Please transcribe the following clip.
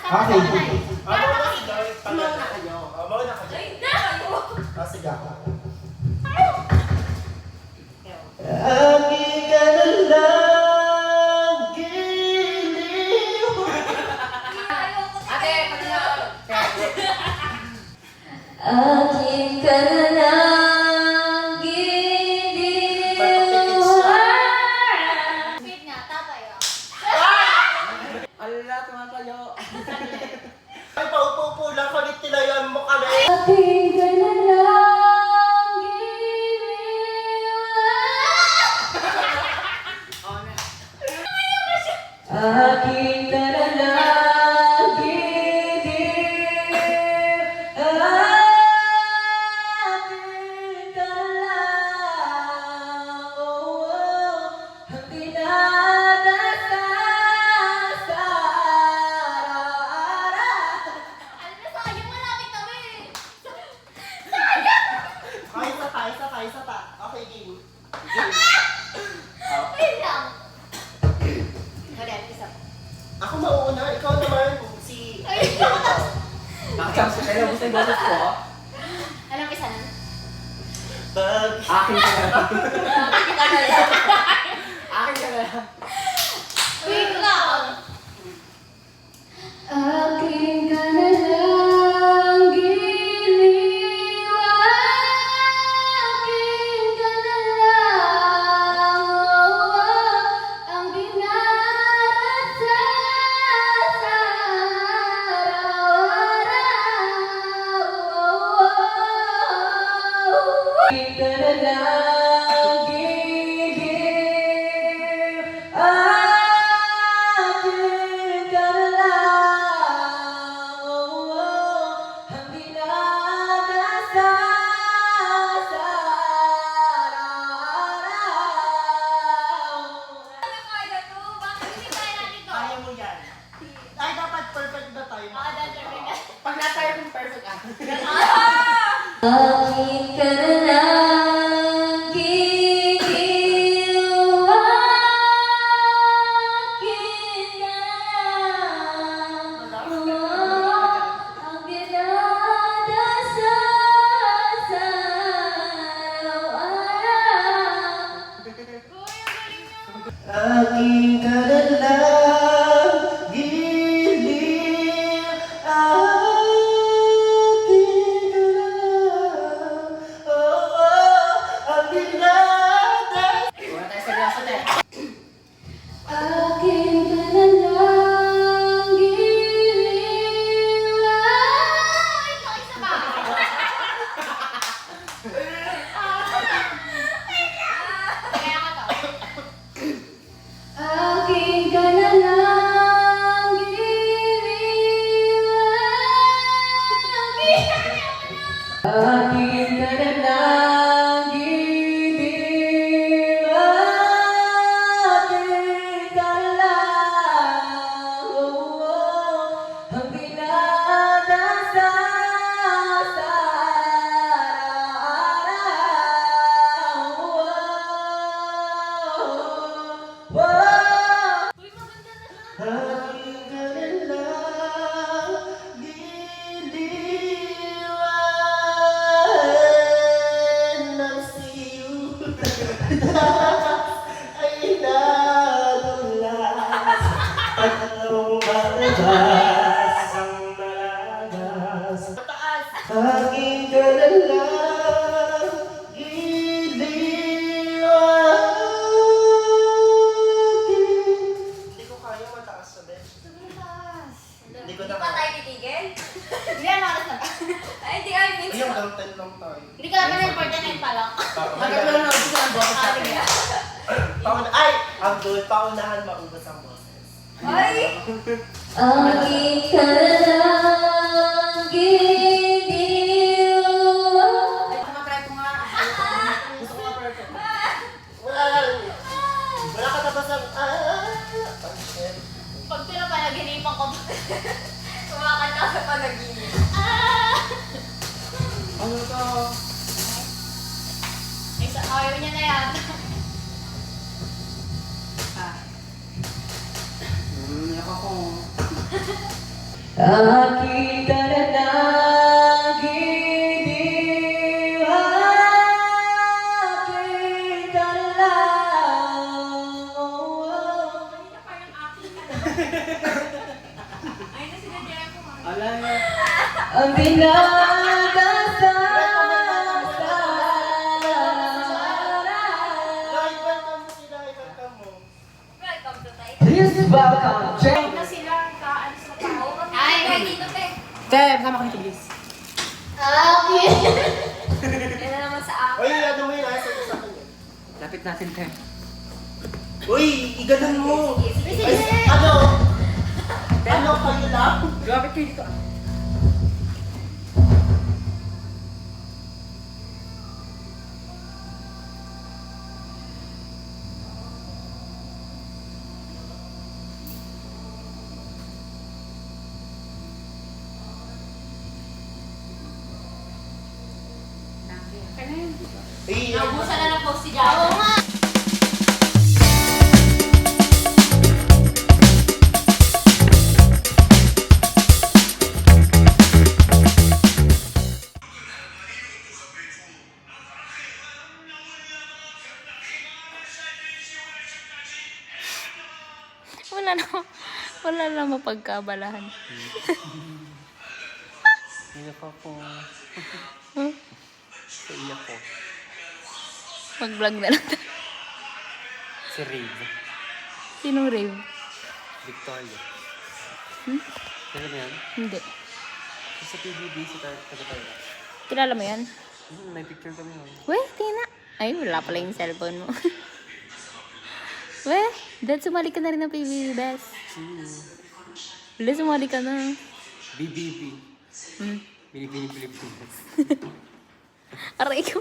Okay. Mauna kayo. Mauna ka dyan. Ay, na kayo! Sige ako. Aking ka na lang, giliw. Ate, pag na... Akin ka na lang, giliw. Speed nga, tatay ah. Alala, tumatayo. Ay, paupo-upo lang. Kulit tilayan mo kami. Akin ka na lang, giliw. Akin ka na lang, giliw. Akin ka na lang, oh, ang dinadasal sa araw-araw. Alam na sayang, malapit kami. Ay, isa pa. Okay, game. Wait lang. Ulit, isa pa. Ako mauuna. Ikaw naman. Si... Ay, Nakachance ko kayo. Gusto yung boses ko. anong isa na? Bag. Akin ka na lang. Kita na lang. Akin ka na lang. Wait lang. Akin ka na lang, giliw. Akin ka na lang, oh, ang dinarasal sa araw-araw. Akin ka na lang, giliw. Akin ka na lang, oh, ang dinadasal sa araw-araw. Ano kaya to? Bakit hindi kaya natin to? Kaya mo yan. Ay, dapat perfect na tayo. Ah, that's right. Pag natayo kong perfect ako. Akin ka na lang, giliw. Akin ka na lang, oh, ang dinadasal sa araw-araw. Uy, ang galing niyo. Aking ka na lang, giliw. Aking ka na lang, oh, ang dinadasal. Wala tayo seryoso, te. Akin ka na lang, giliw. Ay, ito, isa pa. Kaya ka to. Akin ka na lang, giliw. Akin ka na lang, giliw. Akin ka na lang, oh, ang dinadasal sa araw-araw. Uy, maganda na siya. Aking ka na lang, giliw. And I'll see you. Ay nadulas at ang malagas ang malagas. Mataas. Aking ka na lang, giliw. Hindi ko kaya mataas sa bench. Sobrang taas. Hindi ko Hindi na pa tayo titigil? Hindi yan, oras na ba? Ay, hindi kami Ay, minsan. hanggang 10 lang tayo. Hindi ka naman ng 49 pa lang. Hanggang lang na gusto ng boses Ah, natin. sige. Ay! Ang goal, paunahan maubos ang boses. Ay! Akin ka na lang, giliw. Ay, tumatry ko nga. Gusto ko nga perfect. Wala ka tapos ng... Ang shit. Pag pinapanaghinipan ko, kumakanta sa panaginip. Ano to? Ayaw niya na yan. Yak ako. Aking talanangin, aking talang. Ayun na sila Jericho. Ala niya. Ang binagasal sa Live welcome mo sila, welcome mo. Welcome to Thailand. Please welcome Jane. Na sila, kaalis na tao. Ay, dito, te. Te, sama kayo please. Okay. Yan na naman sa akin. Uy, ano mo yun, ayos ako sa akin yun. Lapit natin, te. Uy, iganon mo. Sige, sige. Ay, ano? Ano kayo lang? Lapit kayo dito. Uy, Naubusan na ng post si Jericho. Oo nga. Wala na mapagkabalahan. iyak ako. Huh? Iyak ko. Mag-vlog na lang tayo. Si Rave. Sinong rave? Victoria. Hmm? Kaya na yan? Hindi. Sa PBB, si taga-taga. Kilala mo yan? May picture kami yun. Weh, tina. Ay, wala pala yung cellphone mo. Weh, dad, sumali ka na rin ng PBB Best. Wala, sumali ka na. BBB. Hmm. Binibini Pilipinas. Aray ko.